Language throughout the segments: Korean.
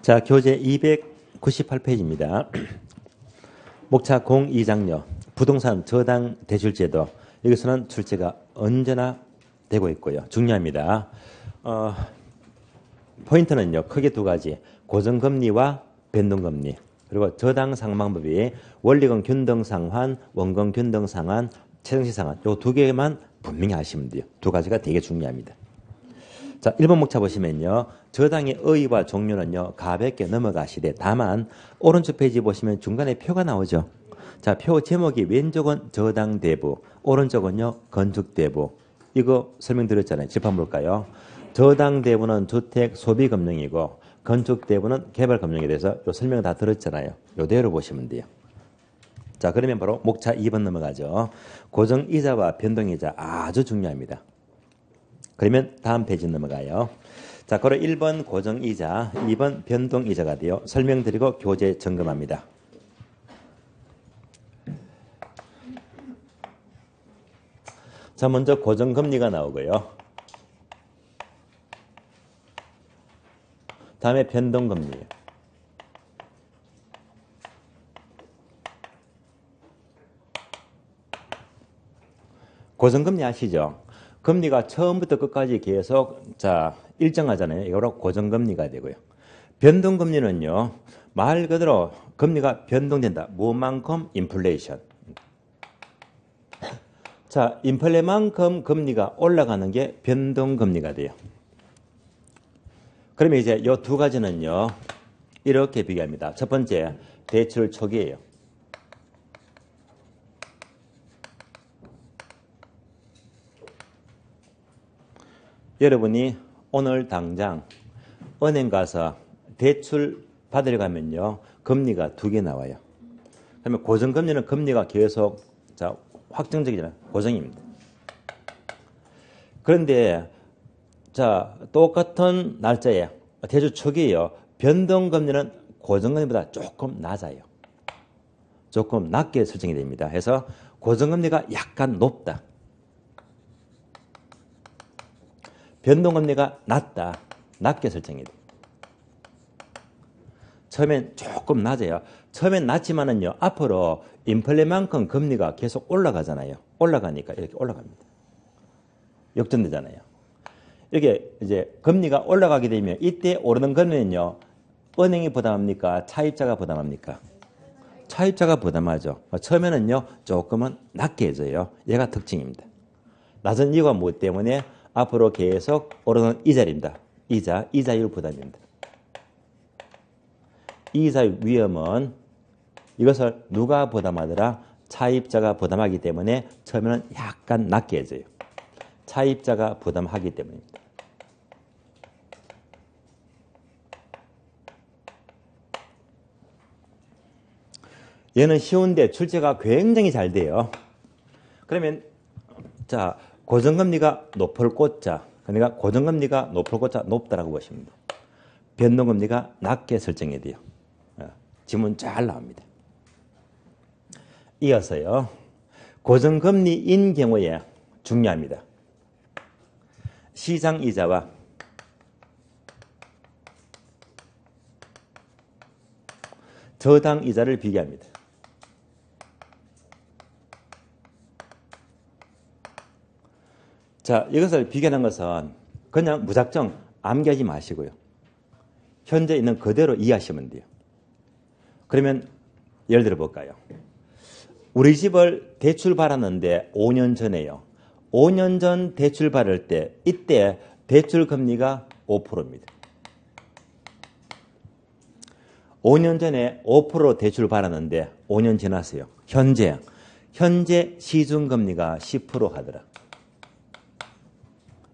자, 교재 298페이지입니다. 목차 02장려 부동산 저당 대출제도. 여기서는 출제가 언제나 되고 있고요. 중요합니다. 포인트는요. 크게 두 가지. 고정금리와 변동금리. 그리고 저당 상환방법이 원리금 균등상환, 원금 균등상환, 최정시상환. 요 두 개만 분명히 하시면 돼요. 두 가지가 되게 중요합니다. 자, 1번 목차 보시면요. 저당의 의의와 종류는요. 가볍게 넘어가시되 다만 오른쪽 페이지 보시면 중간에 표가 나오죠. 자, 표 제목이 왼쪽은 저당대부, 오른쪽은요. 건축대부. 이거 설명드렸잖아요. 짚어 볼까요? 저당대부는 주택 소비금융이고 건축대부는 개발금융에 대해서 요 설명 다 들었잖아요. 요대로 보시면 돼요. 자, 그러면 바로 목차 2번 넘어가죠. 고정이자와 변동이자 아주 중요합니다. 그러면 다음 페이지 넘어가요. 자, 그럼 1번 고정이자, 2번 변동이자가 돼요. 설명드리고 교재 점검합니다. 자, 먼저 고정금리가 나오고요. 다음에 변동금리. 고정금리 아시죠? 금리가 처음부터 끝까지 계속 일정하잖아요. 이거로 고정금리가 되고요. 변동금리는요. 말 그대로 금리가 변동된다. 무만큼 인플레이션. 자, 인플레만큼 금리가 올라가는 게 변동금리가 돼요. 그러면 이제 이 두 가지는요. 이렇게 비교합니다. 첫 번째, 대출 초기예요. 여러분이 오늘 당장 은행 가서 대출 받으려고 하면요. 금리가 두 개 나와요. 그러면 고정금리는 금리가 계속 확정적이잖아요. 고정입니다. 그런데 똑같은 날짜에 대출 초기에요. 변동금리는 고정금리보다 조금 낮아요. 조금 낮게 설정이 됩니다. 그래서 고정금리가 약간 높다. 변동금리가 낮다. 낮게 설정이 돼요. 처음엔 조금 낮아요. 처음엔 낮지만은요. 앞으로 인플레만큼 금리가 계속 올라가잖아요. 올라가니까 이렇게 올라갑니다. 역전되잖아요. 이렇게 이제 금리가 올라가게 되면 이때 오르는 금리는요. 은행이 부담합니까? 차입자가 부담합니까? 차입자가 부담하죠. 처음에는요. 조금은 낮게 해줘요. 얘가 특징입니다. 낮은 이유가 무엇 때문에? 앞으로 계속 오르는 이자입니다. 이자율 부담입니다. 이자율 위험은 이것을 누가 부담하더라? 차입자가 부담하기 때문에 처음에는 약간 낮게 해줘요. 차입자가 부담하기 때문입니다. 얘는 쉬운데 출제가 굉장히 잘 돼요. 그러면 고정금리가 높을 꽃자, 그러니까 고정금리가 높을 꽃자 높다라고 보시면 돼요. 변동금리가 낮게 설정이 돼요. 지문 잘 나옵니다. 이어서요. 고정금리인 경우에 중요합니다. 시장이자와 저당이자를 비교합니다. 자, 이것을 비교하는 것은 그냥 무작정 암기하지 마시고요. 현재 있는 그대로 이해하시면 돼요. 그러면 예를 들어 볼까요? 우리 집을 대출 받았는데 5년 전에요. 5년 전 대출 받을 때 이때 대출 금리가 5%입니다. 5년 전에 5% 대출 받았는데 5년 지났어요. 현재 시중금리가 10% 하더라.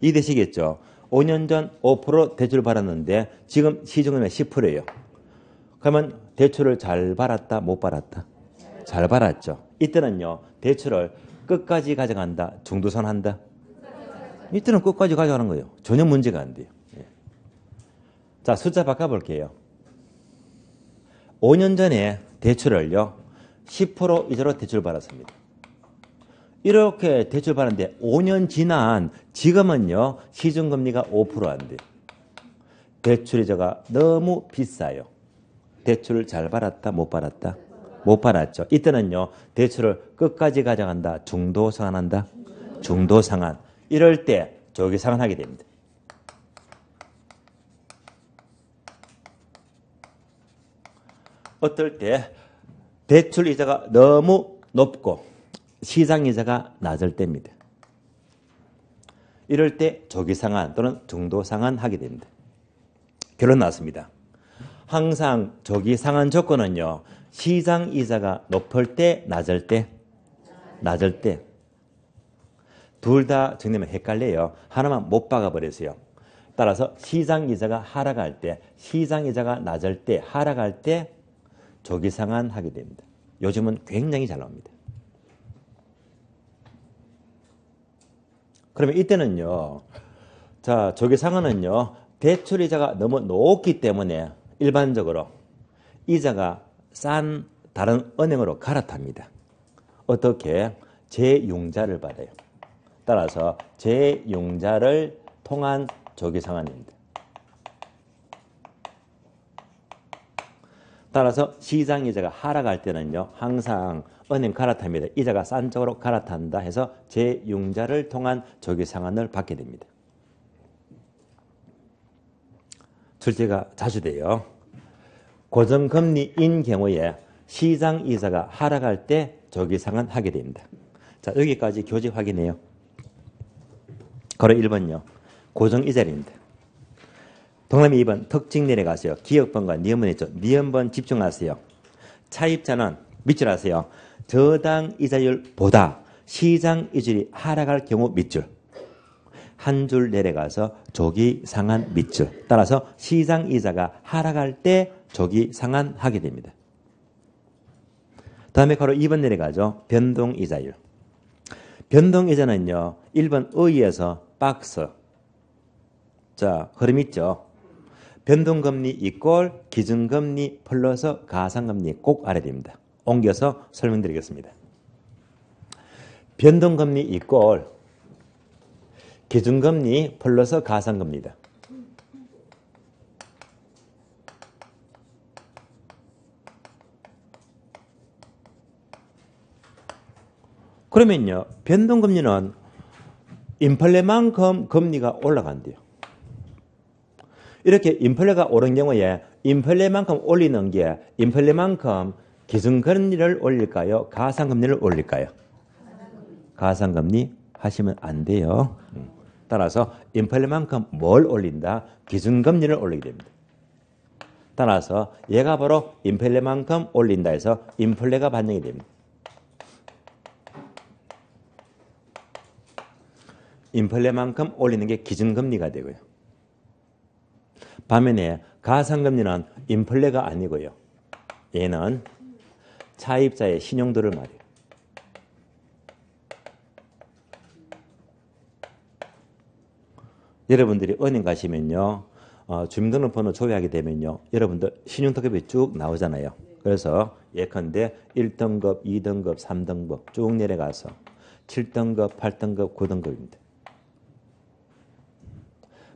이해되시겠죠? 5년 전 5% 대출 받았는데 지금 시중금리가 10%예요. 그러면 대출을 잘 받았다, 못 받았다? 잘 받았죠. 이때는요. 대출을 끝까지 가져간다, 중도선 한다? 이때는 끝까지 가져가는 거예요. 전혀 문제가 안 돼요. 자, 숫자 바꿔볼게요. 5년 전에 대출을요. 10% 이자로 대출 받았습니다. 이렇게 대출 받았는데 5년 지난 지금은요. 시중금리가 5% 안 돼요. 대출이자가 너무 비싸요. 대출을 잘 받았다, 못 받았다? 못 받았죠. 이때는요, 대출을 끝까지 가져간다, 중도 상환한다, 중도 상환. 이럴 때 조기 상환하게 됩니다. 어떨 때 대출 이자가 너무 높고 시장 이자가 낮을 때입니다. 이럴 때 조기 상환 또는 중도 상환 하게 됩니다. 결론 나왔습니다. 항상 조기 상환 조건은요, 시장 이자가 높을 때, 낮을 때, 낮을 때. 둘 다 정리하면 헷갈려요. 하나만 못 박아버렸어요. 따라서 시장 이자가 하락할 때, 시장 이자가 낮을 때, 하락할 때 조기 상환 하게 됩니다. 요즘은 굉장히 잘 나옵니다. 그러면 이때는요, 자, 조기 상환은요, 대출 이자가 너무 높기 때문에 일반적으로 이자가 싼 다른 은행으로 갈아탑니다. 어떻게? 재융자를 받아요. 따라서 재융자를 통한 조기 상환입니다. 따라서 시장 이자가 하락할 때는요, 항상 은행 갈아탑니다. 이자가 싼 쪽으로 갈아탄다 해서 재융자를 통한 조기 상환을 받게 됩니다. 출제가 자주 돼요. 고정금리인 경우에 시장 이자가 하락할 때 조기 상환하게 됩니다. 자, 여기까지 교재 확인해요. 가로 1번요. 고정이자입니다. 동남이 2번 특징 내려가세요. 기억번과 니은번 있죠. 니은번 집중하세요. 차입자는 밑줄 하세요. 저당 이자율보다 시장 이자율이 하락할 경우 밑줄. 한 줄 내려가서 조기 상환 밑줄. 따라서 시장 이자가 하락할 때 조기 상환하게 됩니다. 다음에 가로 2번 내려가죠. 변동 이자율. 변동 이자는요. 1번 의에서 박스. 자, 흐름 있죠. 변동금리 이꼴 기준금리 플러스 가상금리 꼭 알아야 됩니다. 옮겨서 설명드리겠습니다. 변동금리 이꼴 기준금리 플러스 가상금리다. 그러면요, 변동금리는 인플레만큼 금리가 올라간대요. 이렇게 인플레가 오른 경우에 인플레만큼 올리는 게 인플레만큼 기준금리를 올릴까요? 가상금리를 올릴까요? 가상금리 하시면 안 돼요. 따라서 인플레만큼 뭘 올린다? 기준금리를 올리게 됩니다. 따라서 얘가 바로 인플레만큼 올린다 해서 인플레가 반영이 됩니다. 인플레만큼 올리는 게 기준금리가 되고요. 반면에 가상금리는 인플레가 아니고요. 얘는 차입자의 신용도를 말해요. 여러분들이 은행 가시면요. 주민등록번호 조회하게 되면요. 여러분들 신용등급이 쭉 나오잖아요. 그래서 예컨대 1등급, 2등급, 3등급 쭉 내려가서 7등급, 8등급, 9등급입니다.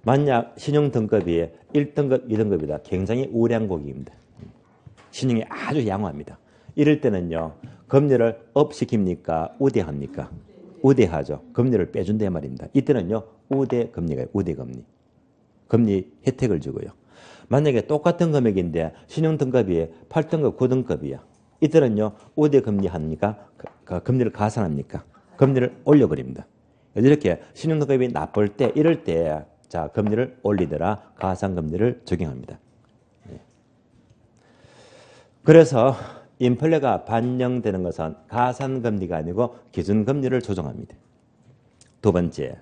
만약 신용등급이 1등급, 2등급이다. 굉장히 우량국입니다. 신용이 아주 양호합니다. 이럴 때는요. 금리를 업시킵니까? 우대합니까? 우대하죠. 금리를 빼준다 말입니다. 이때는요. 우대금리가 우대금리. 금리 혜택을 주고요. 만약에 똑같은 금액인데 신용등급이 8등급, 9등급이야. 이때는요. 우대금리 합니까? 금리를 가산합니까? 금리를 올려버립니다. 이렇게 신용등급이 나쁠 때 이럴 때 자, 금리를 올리더라 가상금리를 적용합니다. 그래서 인플레가 반영되는 것은 가산금리가 아니고 기준금리를 조정합니다. 두 번째,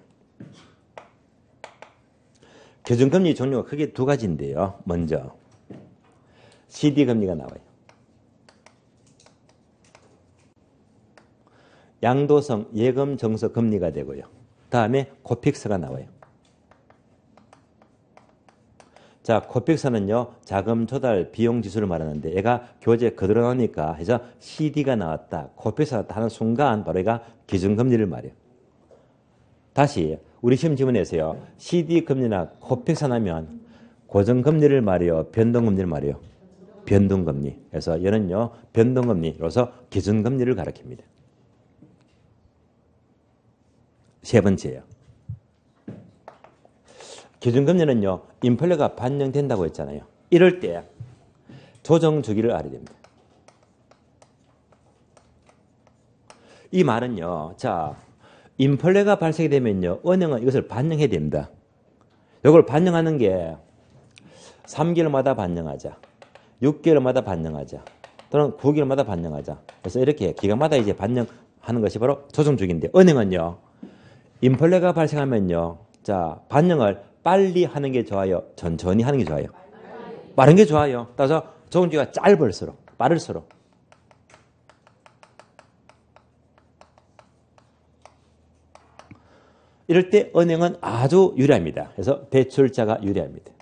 기준금리 종류가 크게 두 가지인데요. 먼저 CD금리가 나와요. 양도성 예금 정서 금리가 되고요. 다음에 코픽스가 나와요. 자, 코픽스는요, 자금 조달 비용 지수를 말하는데 얘가 교재 그대로 나오니까 해서 CD가 나왔다, 코픽스가 나왔다 하는 순간 바로 얘가 기준금리를 말해요. 다시 우리 시험 지문에서요, CD 금리나 코픽스 나면 고정금리를 말이요, 변동금리를 말이요, 변동금리. 그래서 얘는요, 변동금리로서 기준금리를 가리킵니다. 세 번째예요. 기준금리는요, 인플레가 반영된다고 했잖아요. 이럴 때 조정 주기를 알아야 됩니다. 이 말은요, 자, 인플레가 발생이 되면요, 은행은 이것을 반영해야 됩니다. 이걸 반영하는 게 3개월마다 반영하자, 6개월마다 반영하자, 또는 9개월마다 반영하자. 그래서 이렇게 기간마다 이제 반영하는 것이 바로 조정 주기인데, 은행은요, 인플레가 발생하면요, 자, 반영을 빨리 하는 게 좋아요, 천천히 하는 게 좋아요? 빠른 게 좋아요. 따라서 조정 주기가 짧을수록, 빠를수록. 이럴 때 은행은 아주 유리합니다. 그래서 대출자가 유리합니다.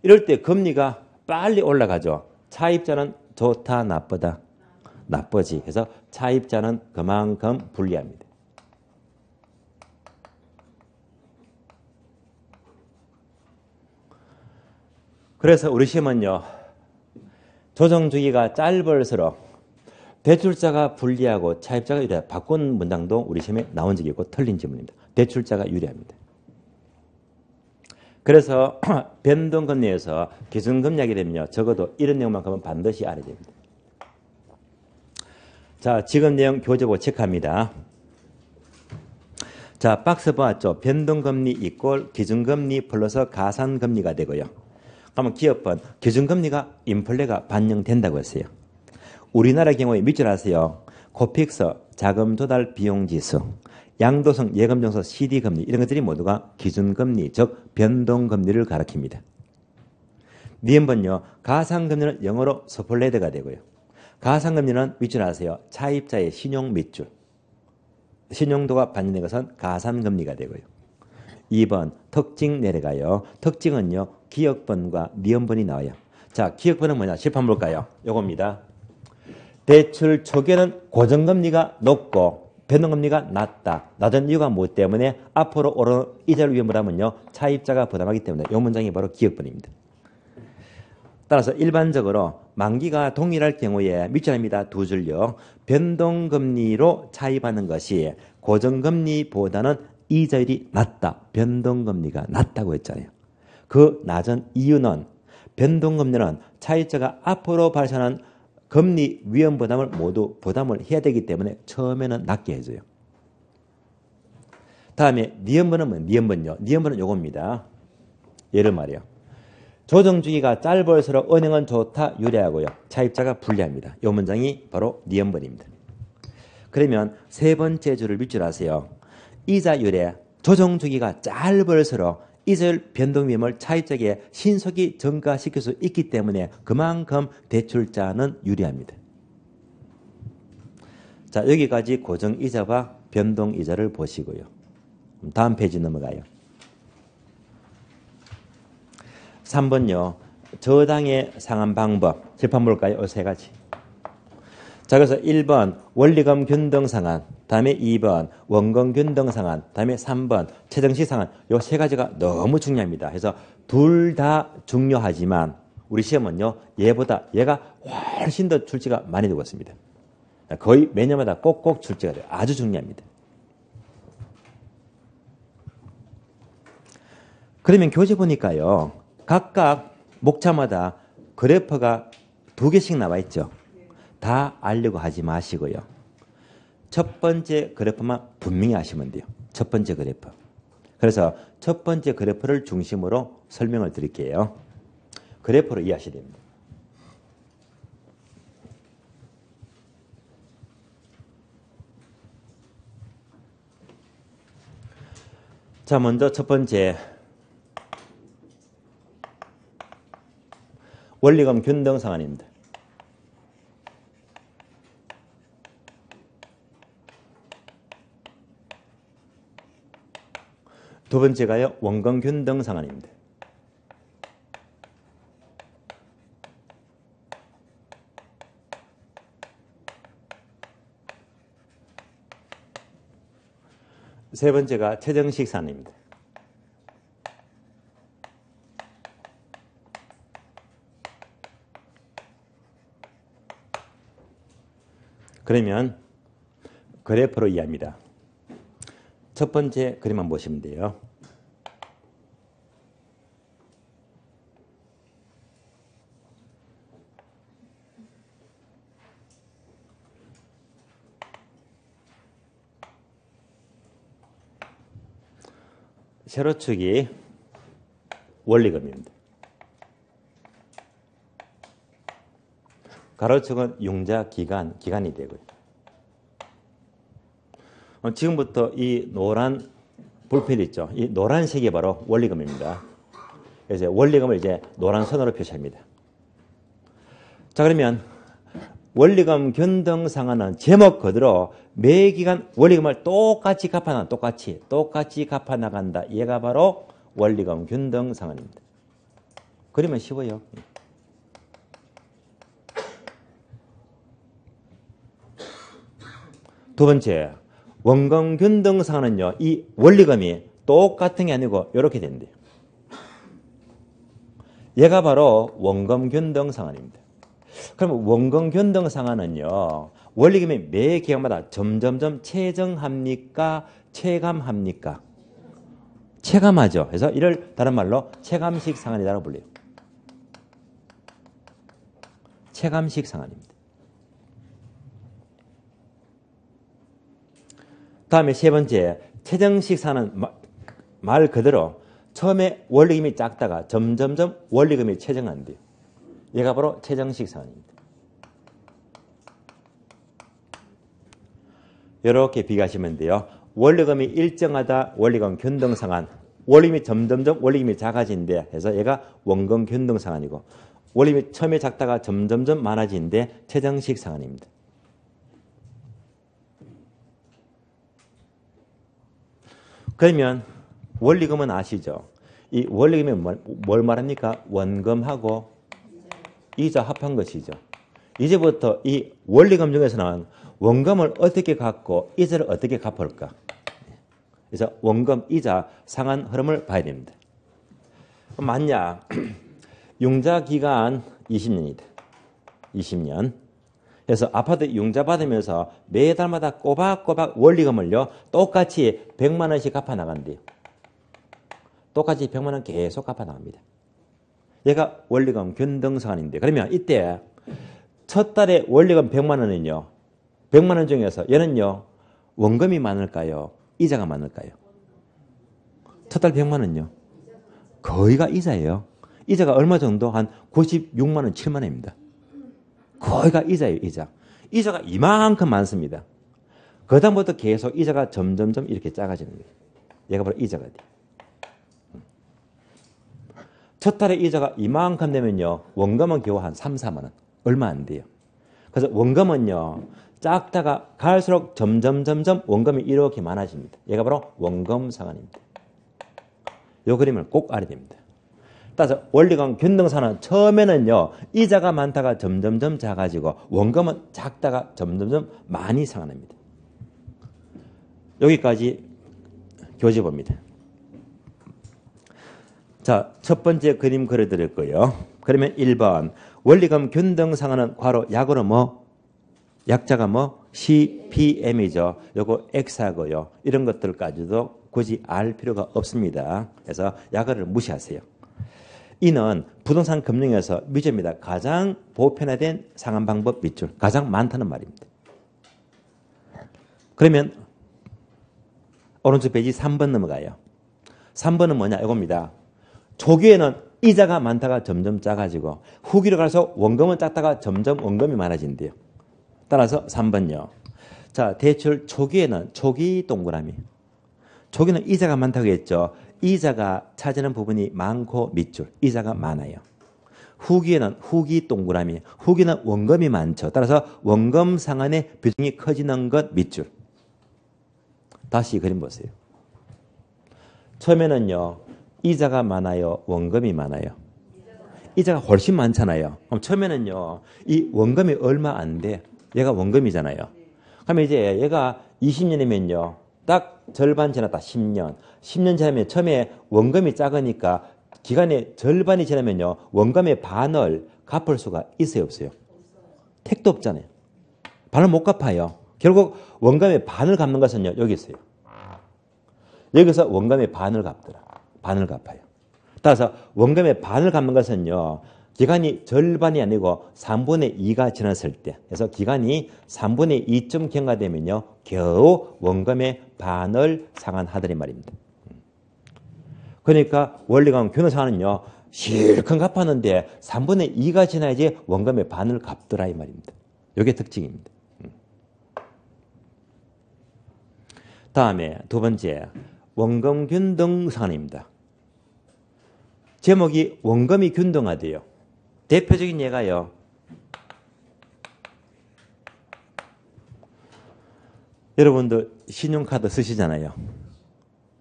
이럴 때 금리가 빨리 올라가죠. 차입자는 좋다, 나쁘다? 나쁘지. 그래서 차입자는 그만큼 불리합니다. 그래서 우리 시험은요, 조정 주기가 짧을수록 대출자가 불리하고 차입자가 유리하다. 바꾼 문장도 우리 시험에 나온 적이 있고 틀린 질문입니다. 대출자가 유리합니다. 그래서 변동금리에서 기준금리 하게 되면요, 적어도 이런 내용만큼은 반드시 알아야 됩니다. 자, 지금 내용 교재보고 체크합니다. 자, 박스 보았죠? 변동금리 이꼴 기준금리 플러스 가산금리가 되고요. 그러면 기업은 기준금리가 인플레가 반영된다고 했어요. 우리나라 경우에 밑줄 아세요? 코픽스, 자금 조달 비용 지수, 양도성 예금정서 CD금리 이런 것들이 모두가 기준금리, 즉 변동금리를 가리킵니다. 니은번요, 가산금리는 영어로 스플레드가 되고요. 가산금리는 밑줄 아세요? 차입자의 신용 밑줄. 신용도가 반영된 것은 가산금리가 되고요. 2번 특징 내려가요. 특징은요, 기억번과 니은번이 나와요. 자, 기억번은 뭐냐? 칠판 볼까요? 요겁니다. 대출 초기에는 고정금리가 높고 변동금리가 낮다. 낮은 이유가 무엇 때문에? 앞으로 오르는 이자율 위험 부담은요, 차입자가 부담하기 때문에 이 문장이 바로 기억번입니다. 따라서 일반적으로 만기가 동일할 경우에 밑줄입니다. 두 줄요. 변동금리로 차입하는 것이 고정금리보다는 이자율이 낮다. 변동금리가 낮다고 했잖아요. 그 낮은 이유는 변동금리는 차입자가 앞으로 발생하는 금리 위험 부담을 모두 부담을 해야 되기 때문에 처음에는 낮게 해줘요. 다음에 니은번은 뭐예요? 니은번요. 니은번은 요겁니다. 예를 말이요. 조정 주기가 짧을수록 은행은 좋다, 유리하고요. 차입자가 불리합니다. 이 문장이 바로 니은번입니다. 그러면 세 번째 줄을 밑줄 아세요. 이자율의 조정 주기가 짧을수록 이자율 변동 위험을 차입자에게 신속히 전가시킬 수 있기 때문에 그만큼 대출자는 유리합니다. 자, 여기까지 고정이자와 변동이자를 보시고요. 다음 페이지 넘어가요. 3번요. 저당에 상한 방법. 칠판 볼까요? 이 세 가지. 자, 그래서 1번 원리금 균등 상한, 다음에 2번 원금 균등 상한, 다음에 3번 최정시 상한. 이 세 가지가 너무 중요합니다. 그래서 둘 다 중요하지만 우리 시험은요, 얘보다 얘가 훨씬 더 출제가 많이 되고 있습니다. 거의 매년마다 꼭꼭 출제가 돼요. 아주 중요합니다. 그러면 교재 보니까요, 각각 목차마다 그래프가 2개씩 나와 있죠. 다 알려고 하지 마시고요. 첫 번째 그래프만 분명히 아시면 돼요. 첫 번째 그래프. 그래서 첫 번째 그래프를 중심으로 설명을 드릴게요. 그래프로 이해하셔야 됩니다. 자, 먼저 첫 번째 원리금 균등 상한입니다. 두 번째가요, 원금 균등 상한입니다. 세 번째가 최정식 산입니다. 그러면 그래프로 이해합니다. 첫 번째 그림만 보시면 돼요. 세로축이 원리금입니다. 가로축은 융자 기간이 되고요. 지금부터 이 노란 볼펜 있죠. 이 노란색이 바로 원리금입니다. 그래서 원리금을 이제 노란 선으로 표시합니다. 자, 그러면 원리금 변동상한은 제목 그대로 매 기간 원리금을 똑같이 갚아 나간다. 얘가 바로 원리금 변동상한입니다. 그러면 쉬워요. 두 번째, 원금 변동상한은요, 이 원리금이 똑같은 게 아니고 이렇게 된대요. 얘가 바로 원금 변동상한입니다. 그럼 원금 변동상한은요, 원리금이 매 기간마다 점점점 체정합니까? 체감합니까? 체감하죠. 그래서 이를 다른 말로 체감식 상한이라고 불려요. 체감식 상한입니다. 다음에 세 번째, 체정식 상한은 말 그대로 처음에 원리금이 작다가 점점점 원리금이 체정한대요. 얘가 바로 체정식 상한입니다. 이렇게 비교하시면 돼요. 원리금이 일정하다, 원리금 변동상한. 원리금이 점점점 원리금이 작아진대. 해서 얘가 원금 변동상한이고, 원리금이 처음에 작다가 점점점 많아진대. 체정식 상한입니다. 그러면 원리금은 아시죠? 이 원리금이 뭘 말합니까? 원금하고 이자 합한 것이죠. 이제부터 이 원리금 중에서는 원금을 어떻게 갚고 이자를 어떻게 갚을까? 그래서 원금, 이자 상한 흐름을 봐야 됩니다. 만약 융자 기간 20년이다. 20년. 그래서 아파트 융자 받으면서 매달마다 꼬박꼬박 원리금을요, 똑같이 100만 원씩 갚아 나간대요. 똑같이 100만 원 계속 갚아 나갑니다. 얘가 원리금 변동상한인데, 그러면 이때 첫 달에 원리금 100만 원은요, 100만 원 중에서 얘는요, 원금이 많을까요? 이자가 많을까요? 첫 달 100만 원요. 거의가 이자예요. 이자가 얼마 정도? 한 96만 원, 7만 원입니다. 거의가 이자예요, 이자. 이자가 이만큼 많습니다. 그 다음부터 계속 이자가 점점점 이렇게 작아지는 거예요. 얘가 바로 이자가 돼요. 첫 달에 이자가 이만큼 되면요, 원금은 겨우 한 3, 4만 원. 얼마 안 돼요. 그래서 원금은요, 작다가 갈수록 점점점점 원금이 이렇게 많아집니다. 얘가 바로 원금 상한입니다. 이 그림을 꼭 알아야 됩니다. 따라서 원리금 변동상한은 처음에는요, 이자가 많다가 점점점 작아지고 원금은 작다가 점점점 많이 상한합니다. 여기까지 교재 봅니다. 자, 첫 번째 그림 그려드릴 거예요. 그러면 1번 원리금 변동상한은 괄호 약으로 뭐? 약자가 뭐? CPM이죠. 요거 X하고요. 이런 것들까지도 굳이 알 필요가 없습니다. 그래서 약어를 무시하세요. 이는 부동산 금융에서 미주입니다. 가장 보편화된 상한 방법 밑줄. 가장 많다는 말입니다. 그러면 오른쪽 페이지 3번 넘어가요. 3번은 뭐냐? 이겁니다. 초기에는 이자가 많다가 점점 작아지고 후기로 갈수록 원금은 작다가 점점 원금이 많아진대요. 따라서 3번요. 자, 대출 초기에는 초기 동그라미. 초기는 이자가 많다고 했죠. 이자가 차지하는 부분이 많고 밑줄. 이자가 많아요. 후기에는 후기 동그라미. 후기는 원금이 많죠. 따라서 원금 상한의 비중이 커지는 것 밑줄. 다시 그림 보세요. 처음에는요, 이자가 많아요, 원금이 많아요? 이자가 훨씬 많잖아요. 그럼 처음에는요, 이 원금이 얼마 안 돼. 얘가 원금이잖아요. 그러면 이제 얘가 20년이면요, 딱 절반 지났다. 10년. 10년 지나면 처음에 원금이 작으니까 기간의 절반이 지나면요. 원금의 반을 갚을 수가 있어요, 없어요? 택도 없잖아요. 반을 못 갚아요. 결국 원금의 반을 갚는 것은요. 여기 있어요. 여기서 원금의 반을 갚더라. 반을 갚아요. 따라서 원금의 반을 갚는 것은요. 기간이 절반이 아니고 3분의 2가 지났을 때. 그래서 기간이 3분의 2쯤 경과되면요. 겨우 원금의 반을 상환하더니 말입니다. 그러니까 원리금 균등상환은요. 실컷 갚았는데 3분의 2가 지나야지 원금의 반을 갚더라 이 말입니다. 이게 특징입니다. 다음에 두 번째 원금 균등상환입니다. 제목이 원금이 균등하대요. 대표적인 예가요. 여러분들 신용카드 쓰시잖아요.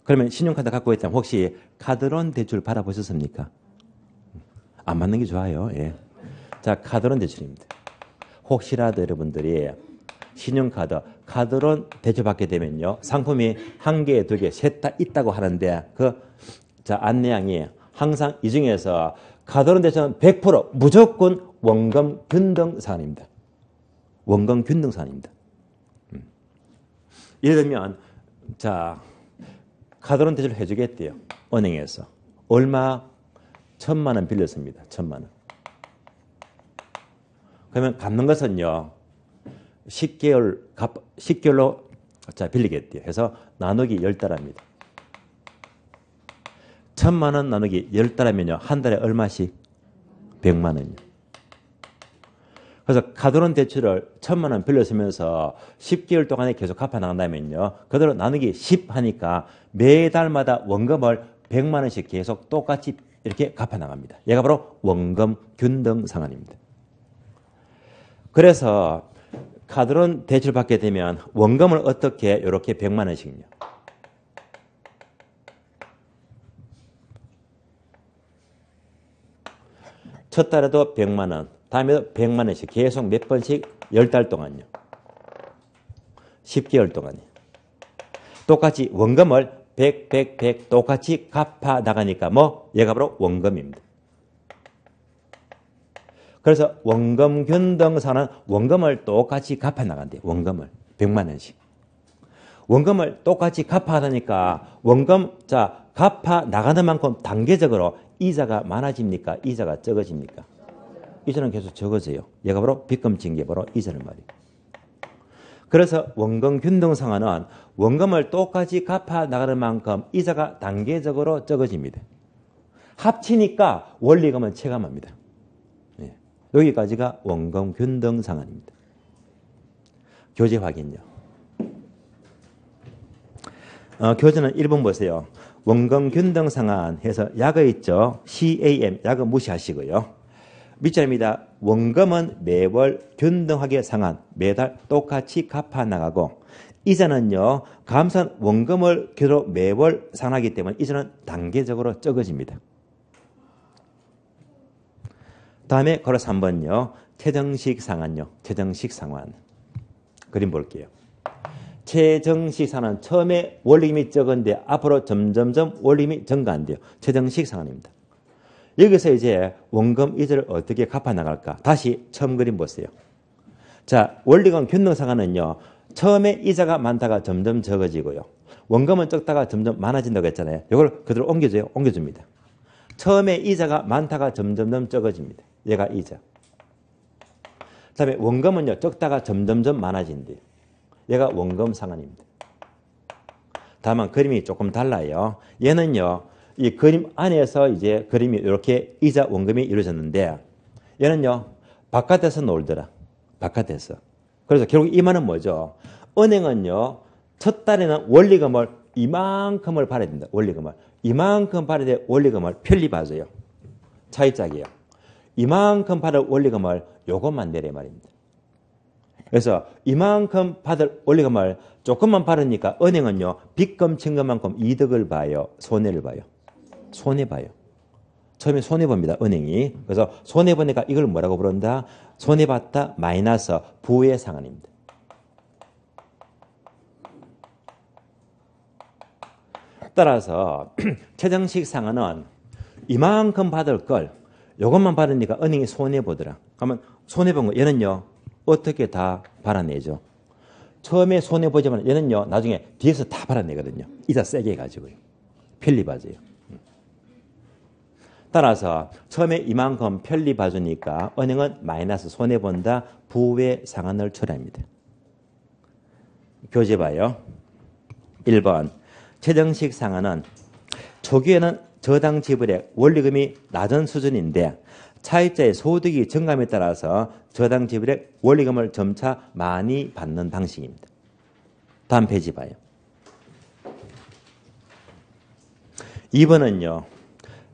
그러면 신용카드 갖고 있다면 혹시 카드론 대출 받아보셨습니까? 안 받는 게 좋아요. 예. 자, 카드론 대출입니다. 혹시라도 여러분들이 신용카드, 카드론 대출 받게 되면요. 상품이 한 개, 두 개, 셋 다 있다고 하는데 자, 안내양이 항상 이 중에서 카드론 대출은 100% 무조건 원금 균등 상환입니다. 원금 균등 상환입니다. 예를 들면 자 카드론 대출을 해주겠대요. 은행에서. 얼마? 1,000만 원 빌렸습니다. 1,000만 원. 그러면 갚는 것은요. 10개월로 자 빌리겠대요. 그래서 나누기 10달 합니다. 1,000만 원 나누기 10달 하면요. 한 달에 얼마씩? 100만 원이요. 그래서 카드론 대출을 1,000만 원 빌렸으면서 10개월 동안에 계속 갚아 나간다면요. 그대로 나누기 10 하니까 매달마다 원금을 100만 원씩 계속 똑같이 이렇게 갚아 나갑니다. 얘가 바로 원금 균등 상환입니다. 그래서 카드론 대출 받게 되면 원금을 어떻게 이렇게 100만 원씩요. 첫 달에도 100만 원, 다음에도 100만 원씩 계속 몇 번씩 10달 동안요. 10개월 동안요. 똑같이 원금을 100 똑같이 갚아 나가니까 얘가 바로 원금입니다. 그래서 원금 균등상환은 원금을 똑같이 갚아 나간대요. 원금을 100만 원씩. 원금을 똑같이 갚아 나가니까 원금 자 갚아 나가는 만큼 단계적으로 이자가 많아집니까? 이자가 적어집니까? 이자는 계속 적어져요. 얘가 바로 빚금 징계 바로 이자는 말이에요. 그래서 원금 균등 상환은 원금을 똑같이 갚아 나가는 만큼 이자가 단계적으로 적어집니다. 합치니까 원리금은 체감합니다. 네. 여기까지가 원금 균등 상환입니다. 교재 확인요. 교재는 1번 보세요. 원금 균등 상환 해서 약어 있죠. CAM 약어 무시하시고요. 밑줄입니다. 원금은 매월 균등하게 상환, 매달 똑같이 갚아 나가고 이자는요. 감산 원금을 계속 매월 상환하기 때문에 이자는 단계적으로 적어집니다. 다음에 걸어 3번요. 최정식 상환요. 최정식 상환. 그림 볼게요. 최정식 상환은 처음에 원리금이 적은데 앞으로 점점점 원리금이 증가한대요. 최정식 상환입니다. 여기서 이제 원금 이자를 어떻게 갚아 나갈까? 다시 처음 그림 보세요. 자, 원리금 균등 상환은요. 처음에 이자가 많다가 점점 적어지고요. 원금은 적다가 점점 많아진다고 했잖아요. 이걸 그대로 옮겨줘요. 옮겨줍니다. 처음에 이자가 많다가 점점점 적어집니다. 얘가 이자. 그다음에 원금은요. 적다가 점점점 많아진대요. 얘가 원금 상환입니다. 다만 그림이 조금 달라요. 얘는요. 이 그림 안에서 이제 그림이 이렇게 이자 원금이 이루어졌는데 얘는요. 바깥에서 놀더라. 바깥에서. 그래서 결국 이 말은 뭐죠? 은행은요. 첫 달에는 원리금을 이만큼을 받아야 된다. 원리금을. 이만큼 받아야 돼 원리금을 편리 봐줘요. 차입자기요. 이만큼 받을 원리금을 요것만 내려 말입니다. 그래서 이만큼 받을 원리금을 조금만 받으니까 은행은요. 빚금 증가만큼 이득을 봐요. 손해를 봐요. 손해봐요. 처음에 손해봅니다. 은행이. 그래서 손해보니까 이걸 뭐라고 부른다? 손해봤다 마이너스 부의 상환입니다. 따라서 최정식 상한은 이만큼 받을 걸 이것만 받으니까 은행이 손해보더라. 그러면 손해본 거 얘는요 어떻게 다 받아내죠? 처음에 손해보지만 얘는요 나중에 뒤에서 다 받아내거든요. 이자 세게 해가지고요. 편리 봐줘요. 따라서 처음에 이만큼 편리 봐주니까 은행은 마이너스 손해본다. 부의 상한을 처리합니다. 교재 봐요. 1번 최정식 상한은 초기에는 저당 지불액 원리금이 낮은 수준인데 차입자의 소득이 증감에 따라서 저당 지불액 원리금을 점차 많이 받는 방식입니다. 다음 페이지 봐요. 2번은요.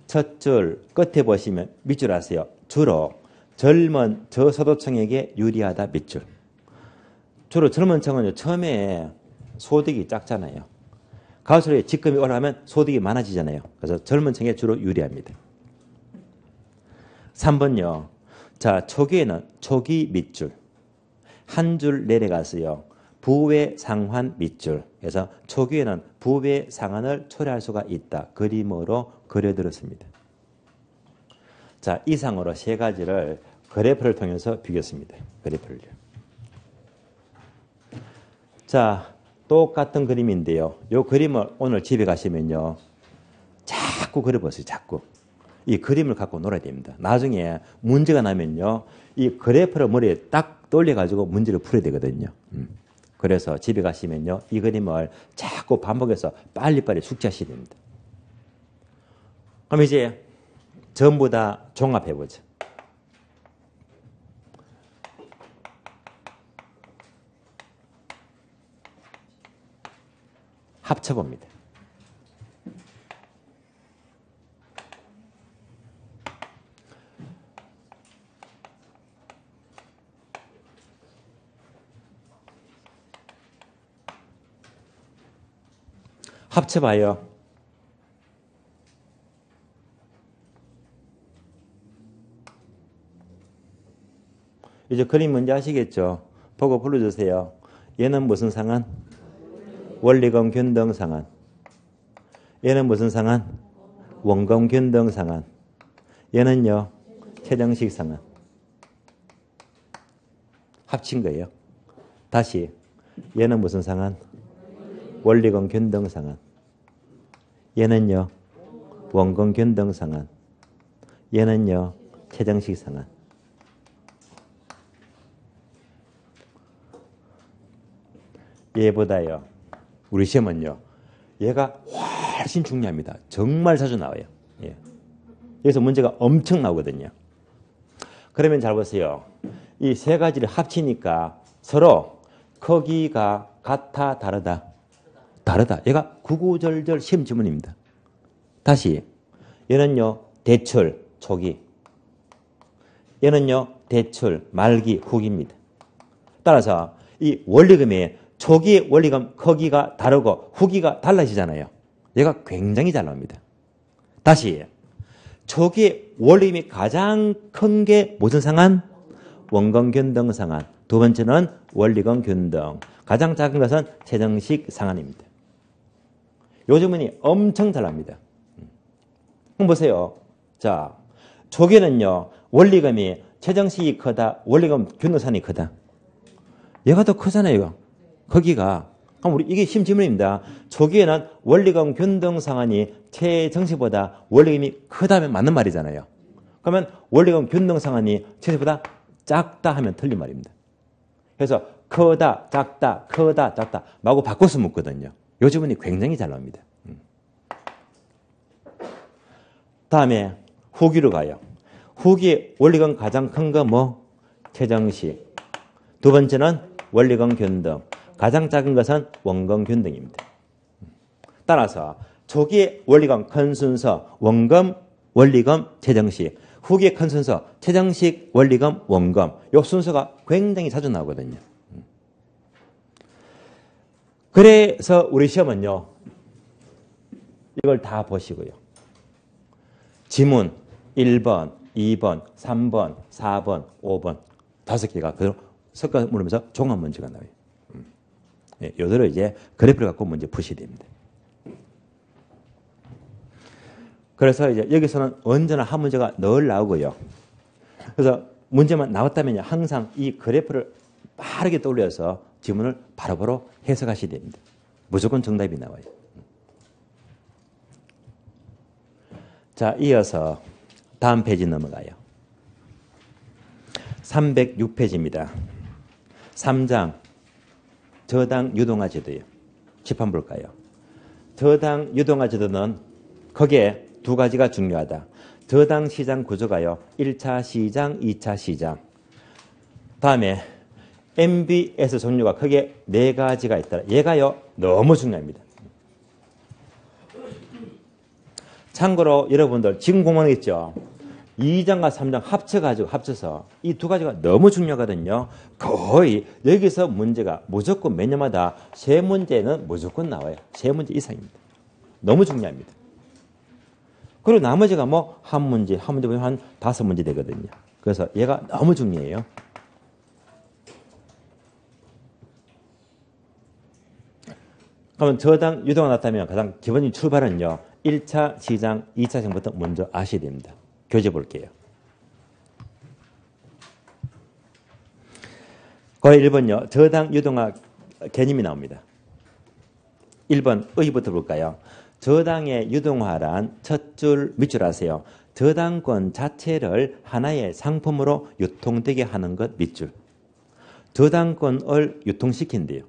첫 줄 끝에 보시면 밑줄 아세요. 주로 젊은 저소득층에게 유리하다 밑줄. 주로 젊은 층은 처음에 소득이 작잖아요. 갈수록 직급이 올라가면 소득이 많아지잖아요. 그래서 젊은 층에 주로 유리합니다. 3번요. 자, 초기에는 초기 밑줄. 한 줄 내려가서요. 부의 상환 밑줄. 그래서 초기에는 부의 상환을 초래할 수가 있다. 그림으로 그려드렸습니다. 자, 이상으로 세 가지를 그래프를 통해서 비교했습니다. 그래프를. 자, 똑같은 그림인데요. 이 그림을 오늘 집에 가시면요. 자꾸 그려보세요. 자꾸. 이 그림을 갖고 놀아야 됩니다. 나중에 문제가 나면요. 이 그래프를 머리에 딱 돌려가지고 문제를 풀어야 되거든요. 그래서 집에 가시면요. 이 그림을 자꾸 반복해서 빨리빨리 숙지하셔야 됩니다. 그럼 이제 전부 다 종합해보죠. 합쳐봅니다. 합쳐봐요. 이제 그림 뭔지 아시겠죠? 보고 불러주세요. 얘는 무슨 상한? 원리금 균등 상한. 얘는 무슨 상한? 원금 균등 상한. 얘는요? 최정식 상한. 합친 거예요. 다시 얘는 무슨 상한? 원리금 균등 상한. 얘는요? 원금 균등 상한. 얘는요? 최정식 상한. 얘보다요. 우리 시험은요. 얘가 훨씬 중요합니다. 정말 자주 나와요. 예. 여기서 문제가 엄청 나오거든요. 그러면 잘 보세요. 이 세 가지를 합치니까 서로 크기가 같아 다르다. 다르다. 얘가 구구절절 시험 지문입니다. 다시 얘는요. 대출 초기. 얘는요. 대출 말기 후기입니다. 따라서 이 원리금의 초기 원리금 크기가 다르고 후기가 달라지잖아요. 얘가 굉장히 잘 나옵니다. 다시 초기 원리금이 가장 큰 게 무슨 상한? 원금 균등 상한. 두 번째는 원리금 균등. 가장 작은 것은 최정식 상한입니다. 요 지문이 엄청 잘 납니다. 한번 보세요. 자, 초기에는요. 원리금이 최정식이 크다. 원리금 균등 상한이 크다. 얘가 더 크잖아요. 거기가. 그럼 우리 이게 시험 질문입니다. 초기에는 원리금 균등 상한이 최정식보다 원리금이 크다면 맞는 말이잖아요. 그러면 원리금 균등 상한이 최정식보다 작다 하면 틀린 말입니다. 그래서 크다, 작다, 크다, 작다 마구 바꿔서 묻거든요. 이 지문이 굉장히 잘 나옵니다. 다음에 후기로 가요. 후기 원리금 가장 큰 거 뭐? 최정식. 두 번째는 원리금 균등. 가장 작은 것은 원금 균등입니다. 따라서 초기의 원리금 큰 순서 원금, 원리금, 최정식. 후기의 큰 순서 최정식, 원리금, 원금. 이 순서가 굉장히 자주 나오거든요. 그래서 우리 시험은요. 이걸 다 보시고요. 지문 1번, 2번, 3번, 4번, 5번 5개가 그대로 섞어 물으면서 종합 문제가 나와요. 예, 요대로 이제 그래프를 갖고 문제 푸셔야 됩니다. 그래서 이제 여기서는 언제나 한 문제가 늘 나오고요. 그래서 문제만 나왔다면요. 항상 이 그래프를 빠르게 떠올려서 지문을 바로바로 해석하셔야 됩니다. 무조건 정답이 나와요. 자, 이어서 다음 페이지 넘어가요. 306페이지입니다. 3장 저당 유동화 제도예요. 칠판 볼까요? 저당 유동화 제도는 거기에 두 가지가 중요하다. 저당 시장 구조가요. 1차 시장, 2차 시장. 다음에 MBS 종류가 크게 네 가지가 있다. 얘가요. 너무 중요합니다. 참고로 여러분들 지금 공부하는 거 있죠. 2장과 3장 합쳐서 이 두 가지가 너무 중요하거든요. 거의 여기서 문제가 무조건 매년마다 세 문제는 무조건 나와요. 세 문제 이상입니다. 너무 중요합니다. 그리고 나머지가 뭐 한 문제 보면 한 5문제 되거든요. 그래서 얘가 너무 중요해요. 그러면 저당 유동화 났다면 가장 기본적인 출발은요. 1차 시장, 2차 시장부터 먼저 아셔야 됩니다. 교재 볼게요. 거의 1번요. 저당 유동화 개념이 나옵니다. 1번 의의부터 볼까요? 저당의 유동화란 첫 줄, 밑줄 아세요. 저당권 자체를 하나의 상품으로 유통되게 하는 것 밑줄. 저당권을 유통시킨대요.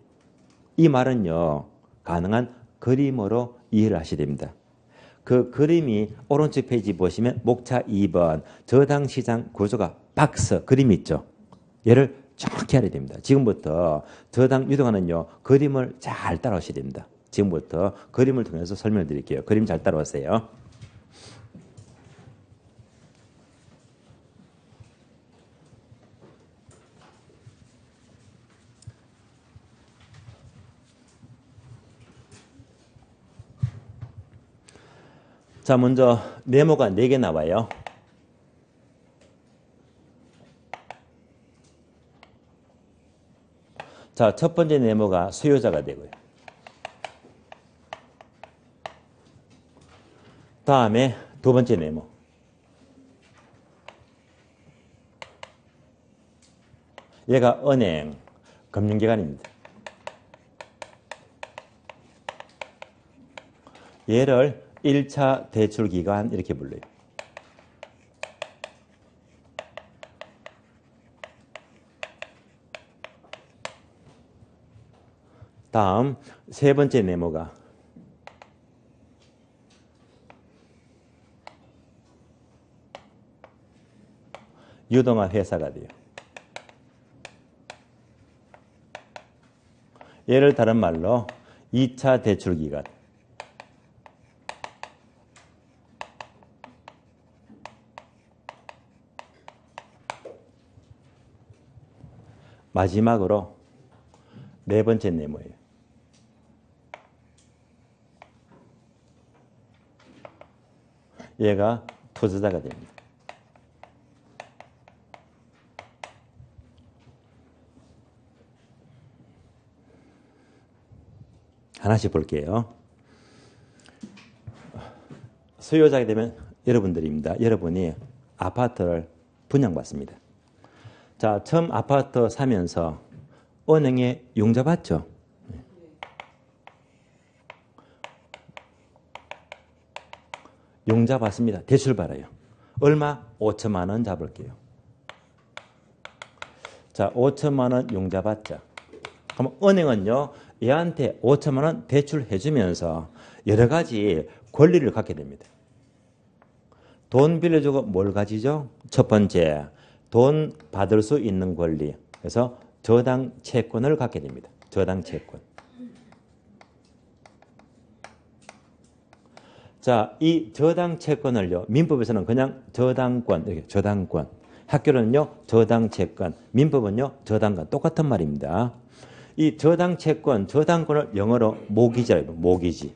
이 말은요. 가능한 그림으로 이해를 하셔야 됩니다. 그 그림이 오른쪽 페이지 보시면 목차 2번 저당시장 구조가 박스 그림이 있죠. 얘를 정확히 알아야 됩니다. 지금부터 저당 유동화는요. 그림을 잘 따라오셔야 됩니다. 지금부터 그림을 통해서 설명을 드릴게요. 그림 잘 따라오세요. 자, 먼저 네모가 4개 나와요. 자, 첫 번째 네모가 수요자가 되고요. 다음에 두 번째 네모. 얘가 은행, 금융기관입니다. 얘를 1차 대출기관 이렇게 불러요. 다음 세 번째 네모가 유동화 회사가 돼요. 얘를 다른 말로 2차 대출기관. 마지막으로 네 번째 네모예요. 얘가 투자자가 됩니다. 하나씩 볼게요. 수요자가 되면 여러분들입니다. 여러분이 아파트를 분양받습니다. 자, 처음 아파트 사면서 은행에 융자 받죠? 융자 받습니다. 대출 받아요. 얼마? 5천만 원 잡을게요. 자, 5천만 원 융자 받자. 그럼 은행은요, 얘한테 5천만 원 대출해 주면서 여러 가지 권리를 갖게 됩니다. 돈 빌려주고 뭘 가지죠? 첫 번째, 돈 받을 수 있는 권리. 그래서 저당 채권을 갖게 됩니다. 저당 채권. 자, 이 저당 채권을요, 민법에서는 그냥 저당권, 이렇게 저당권. 학교는요, 저당 채권. 민법은요, 저당권. 똑같은 말입니다. 이 저당 채권, 저당권을 영어로 모기지라고 해요. 모기지.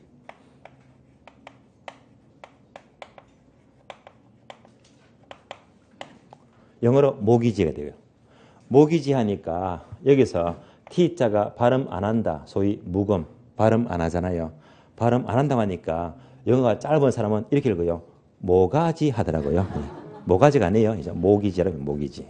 영어로 모기지가 돼요. 모기지 하니까 여기서 T자가 발음 안 한다. 소위 묵음. 발음 안 하잖아요. 발음 안 한다고 하니까 영어가 짧은 사람은 이렇게 읽어요. 모가지 하더라고요. 모가지가 아니에요. 이제 모기지라고 모기지.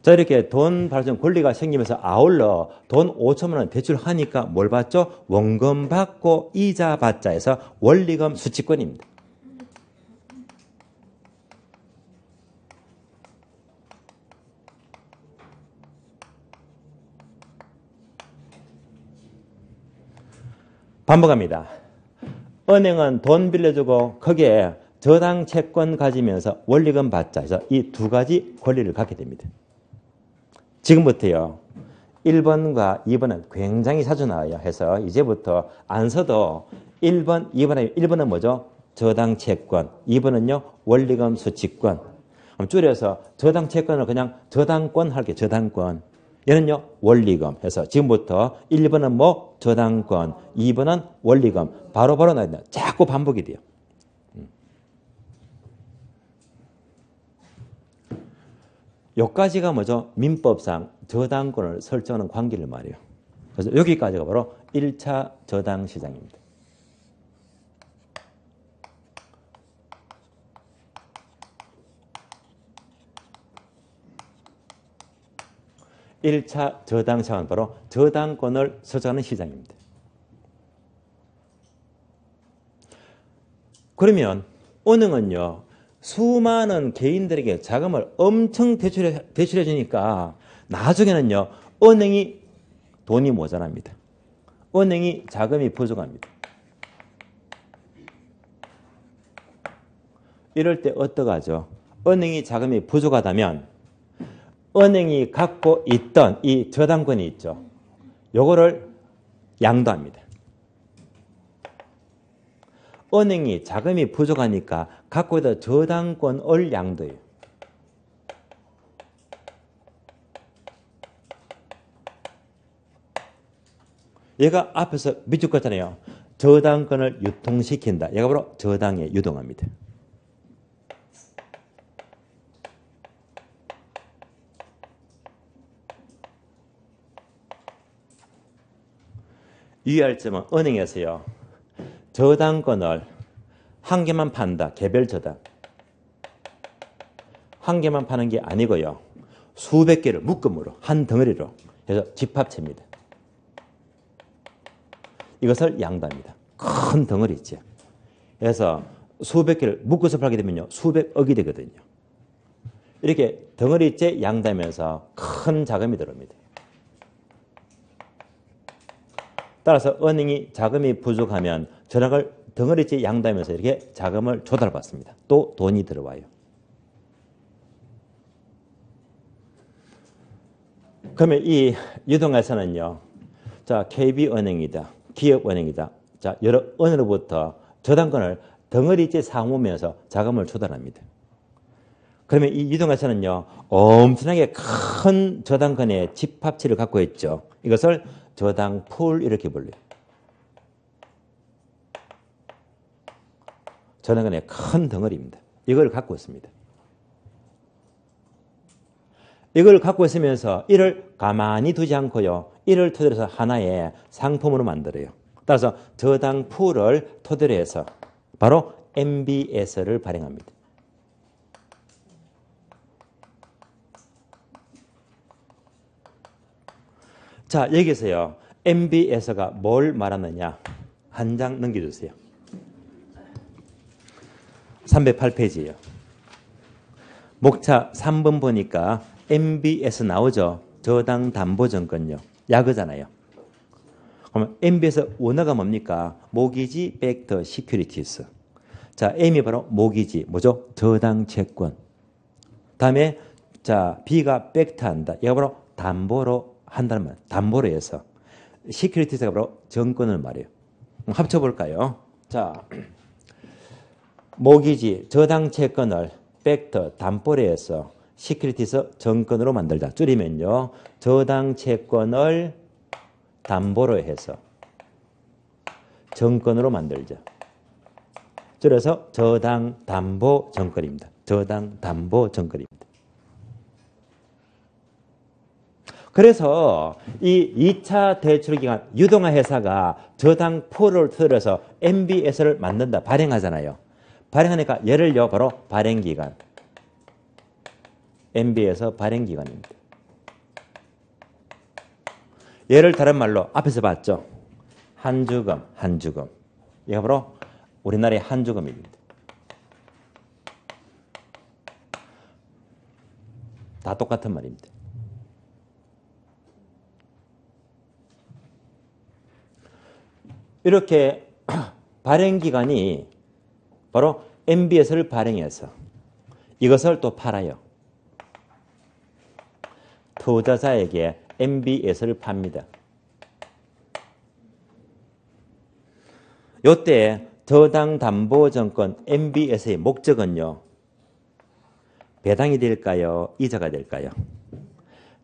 자, 이렇게 돈 발전 권리가 생기면서 아울러 돈 5천만 원 대출하니까 뭘 받죠? 원금 받고 이자 받자 해서 원리금 수취권입니다. 반복합니다. 은행은 돈 빌려주고 거기에 저당 채권 가지면서 원리금 받자 해서 이 두 가지 권리를 갖게 됩니다. 지금부터요. 1번과 2번은 굉장히 자주 나와요. 해서 이제부터 안 써도 1번, 1번은 뭐죠? 저당 채권. 2번은요. 원리금 수취권. 줄여서 저당 채권을 그냥 저당권 할게요. 저당권. 얘는요. 원리금 해서 지금부터 1번은 뭐? 저당권. 2번은 원리금. 바로바로 나야 돼요. 자꾸 반복이 돼요. 여기까지가 뭐죠? 민법상 저당권을 설정하는 관계를 말해요. 그래서 여기까지가 바로 1차 저당 시장입니다. (1차) 저당 시장은 바로 저당권을 설정하는 시장입니다. 그러면 은행은요. 수많은 개인들에게 자금을 엄청 대출해 주니까 나중에는요. 은행이 돈이 모자랍니다. 은행이 자금이 부족합니다. 이럴 때 어떡하죠? 은행이 자금이 부족하다면 은행이 갖고 있던 이 저당권이 있죠. 요거를 양도합니다. 은행이 자금이 부족하니까 갖고 있던 저당권을 양도해요. 얘가 앞에서 밑줄 껐잖아요. 저당권을 유통시킨다. 얘가 바로 저당에 유동합니다. 유의할 점은 은행에서요. 저당권을 한 개만 판다. 개별 저당. 한 개만 파는 게 아니고요. 수백 개를 묶음으로 한 덩어리로 해서 집합체입니다. 이것을 양도합니다. 큰 덩어리 있죠. 그래서 수백 개를 묶어서 팔게 되면요. 수백억이 되거든요. 이렇게 덩어리째 양도하면서 큰 자금이 들어옵니다. 따라서 은행이 자금이 부족하면 전액을 덩어리째 양도하면서 이렇게 자금을 조달받습니다. 또 돈이 들어와요. 그러면 이 유동화에서는요. 자, KB은행이다. 기업은행이다. 자, 여러 은으로부터 저당권을 덩어리째 사모으면서 자금을 조달합니다. 그러면 이 유동화에서는요. 엄청나게 큰 저당권의 집합체를 갖고 있죠. 이것을 저당풀 이렇게 불려요. 저당권의 큰 덩어리입니다. 이걸 갖고 있습니다. 이걸 갖고 있으면서 이를 가만히 두지 않고요. 이를 토대로 해서 하나의 상품으로 만들어요. 따라서 저당풀을 토대로 해서 바로 MBS를 발행합니다. 자, 여기서요. MBS가 뭘 말하느냐. 한 장 넘겨주세요. 308페이지예요. 목차 3번 보니까 MBS 나오죠. 저당담보증권요. 약어잖아요. 그러면 MBS 원어가 뭡니까? 모기지 팩터 시큐리티스. 자, M이 바로 모기지. 뭐죠? 저당채권. 다음에 자, B가 팩터한다. 얘가 바로 담보로 한다는 말. 담보로 해서. 시큐리티스가 바로 정권을 말해요. 합쳐볼까요? 자, 모기지, 저당채권을 팩터, 담보로 해서 시큐리티스 정권으로 만들자. 줄이면요. 저당채권을 담보로 해서 정권으로 만들자. 줄여서 저당담보정권입니다. 저당담보정권입니다. 그래서 이 2차 대출기간 유동화 회사가 저당풀을 틀어서 MBS를 만든다. 발행하잖아요. 발행하니까 얘를요 바로 발행기간. MB에서 발행기간입니다. 얘를 다른 말로 앞에서 봤죠. 한주금, 한주금. 이게 바로 우리나라의 한주금입니다. 다 똑같은 말입니다. 이렇게 발행기간이 바로 MBS를 발행해서 이것을 또 팔아요. 투자자에게 MBS를 팝니다. 이때 저당담보증권 MBS의 목적은요. 배당이 될까요? 이자가 될까요?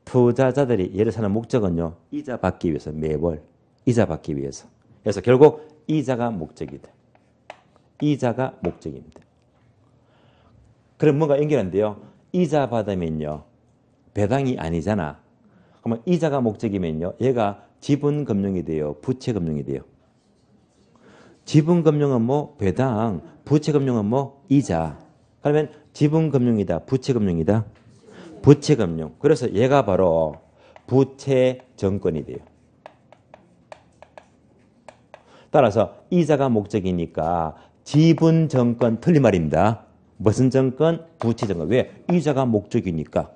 투자자들이 얘를 사는 목적은요. 이자 받기 위해서 매월 이자 받기 위해서. 그래서 결국 이자가 목적이다. 이자가 목적입니다. 그럼 뭔가 연결한데요. 이자 받으면요. 배당이 아니잖아. 그러면 이자가 목적이면요. 얘가 지분금융이 돼요? 부채금융이 돼요? 지분금융은 뭐 배당, 부채금융은 뭐 이자. 그러면 지분금융이다, 부채금융이다? 부채금융. 그래서 얘가 바로 부채증권이 돼요. 따라서 이자가 목적이니까 지분증권 틀린 말입니다. 무슨 증권? 부채증권. 왜? 이자가 목적이니까.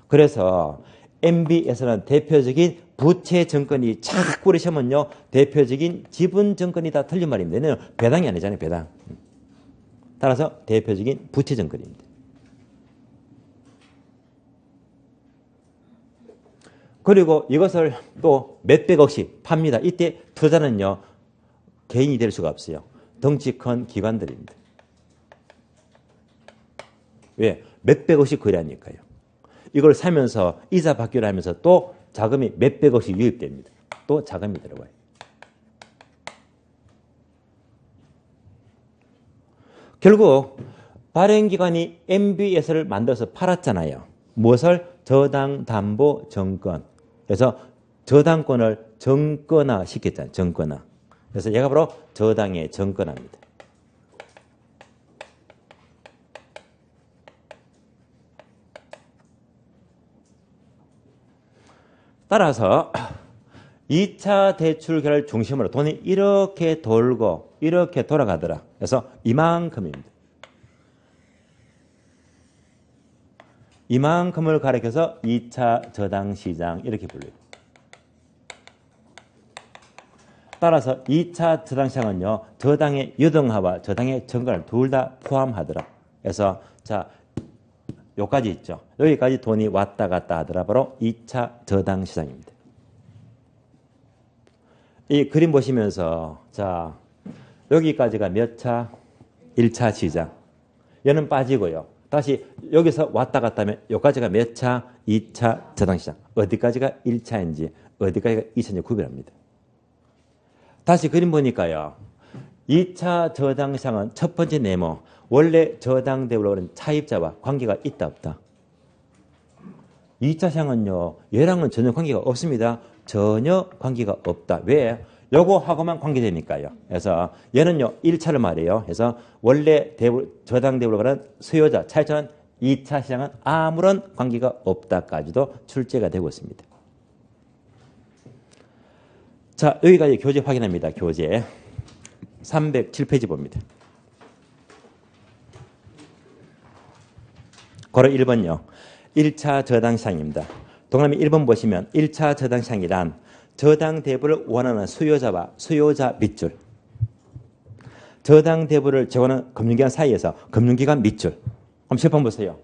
그래서 MBS는 대표적인 부채증권이 착 꾸리시면요. 대표적인 지분증권이다 틀린 말입니다. 얘는 배당이 아니잖아요. 배당. 따라서 대표적인 부채증권입니다. 그리고 이것을 또 몇백억씩 팝니다. 이때 투자는요. 개인이 될 수가 없어요. 덩치 큰 기관들입니다. 왜? 몇백억씩 거래하니까요. 이걸 사면서 이자 받기로 하면서 또 자금이 몇백억씩 유입됩니다. 또 자금이 들어와요. 결국 발행기관이 MBS를 만들어서 팔았잖아요. 무엇을? 저당담보증권. 그래서 저당권을 정권화 시켰잖아요. 정권화. 그래서 얘가 바로 저당의 정권화입니다. 따라서 2차 대출 결 중심으로 돈이 이렇게 돌고 이렇게 돌아가더라. 그래서 이만큼입니다. 이만큼을 가리켜서 2차 저당시장 이렇게 불려요. 따라서 2차 저당시장은요. 저당의 유동화와 저당의 정관을 둘 다 포함하더라. 그래서 자 여기까지 있죠. 여기까지 돈이 왔다 갔다 하더라. 바로 2차 저당시장입니다. 이 그림 보시면서 자 여기까지가 몇 차? 1차 시장. 얘는 빠지고요. 다시 여기서 왔다 갔다 하면 여기까지가 몇 차? 2차 저당시장. 어디까지가 1차인지 어디까지가 2차인지 구별합니다. 다시 그림 보니까요. 2차 저당시장은 첫 번째 네모. 원래 저당대우로 하는 차입자와 관계가 있다 없다. 2차 시장은요. 얘랑은 전혀 관계가 없습니다. 전혀 관계가 없다. 왜? 요거하고만 관계되니까요. 그래서 얘는요. 1차를 말해요. 그래서 원래 저당대우로 하는 수요자, 차입자는 2차 시장은 아무런 관계가 없다까지도 출제가 되고 있습니다. 자, 여기까지 교재 확인합니다. 교재 307페이지 봅니다. 고로 1번요. 1차 저당시장입니다. 동그라미 1번 보시면 1차 저당시장이란 저당 대부를 원하는 수요자와 수요자 밑줄. 저당 대부를 제공하는 금융기관 사이에서 금융기관 밑줄. 그럼 10번 보세요.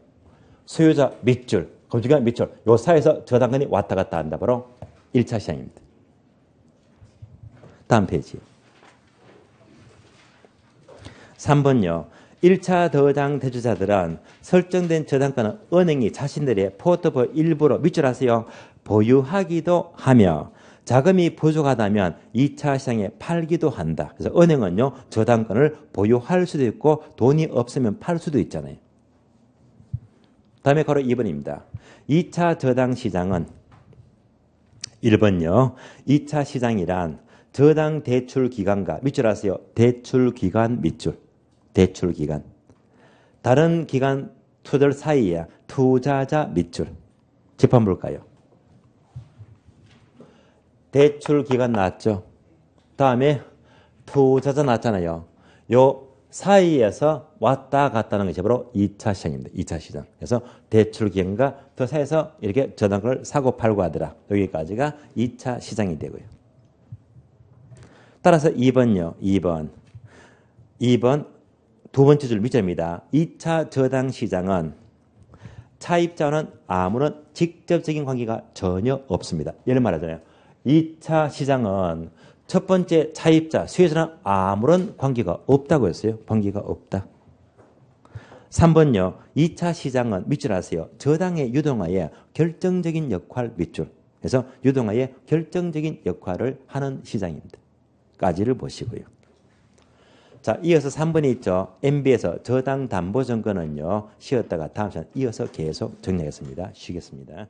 수요자 밑줄, 금융기관 밑줄. 요 사이에서 저당권이 왔다 갔다 한다. 바로 1차 시장입니다. 다음 페이지. 3번요. 1차 저당 대주자들은 설정된 저당권은 은행이 자신들의 포트폴리오 일부로 밑줄하세요. 보유하기도 하며 자금이 부족하다면 2차 시장에 팔기도 한다. 그래서 은행은요. 저당권을 보유할 수도 있고 돈이 없으면 팔 수도 있잖아요. 다음에 바로 2번입니다. 2차 저당 시장은 1번요. 2차 시장이란 저당 대출 기간과 밑줄 아세요? 대출 기간 밑줄. 대출 기간. 다른 기간 투자들 사이에 투자자 밑줄. 짚어 볼까요? 대출 기간 나왔죠. 다음에 투자자 나왔잖아요. 요 사이에서 왔다 갔다 하는 것이 바로 2차 시장입니다. 2차 시장. 그래서 대출 기간과 그 사이에서 이렇게 저당을 사고 팔고 하더라. 여기까지가 2차 시장이 되고요. 따라서 2번요. 2번 두 번째 줄 밑줄입니다. 2차 저당 시장은 차입자와는 아무런 직접적인 관계가 전혀 없습니다. 예를 말하자면 2차 시장은 첫 번째 차입자, 수혜자랑 아무런 관계가 없다고 했어요. 관계가 없다. 3번요. 2차 시장은 밑줄 아세요. 저당의 유동화에 결정적인 역할 밑줄. 그래서 유동화에 결정적인 역할을 하는 시장입니다. 까지를 보시고요. 자, 이어서 3번이 있죠. MB에서 저당 담보 정권은요. 쉬었다가 다음 시간 이어서 계속 정리하겠습니다. 쉬겠습니다.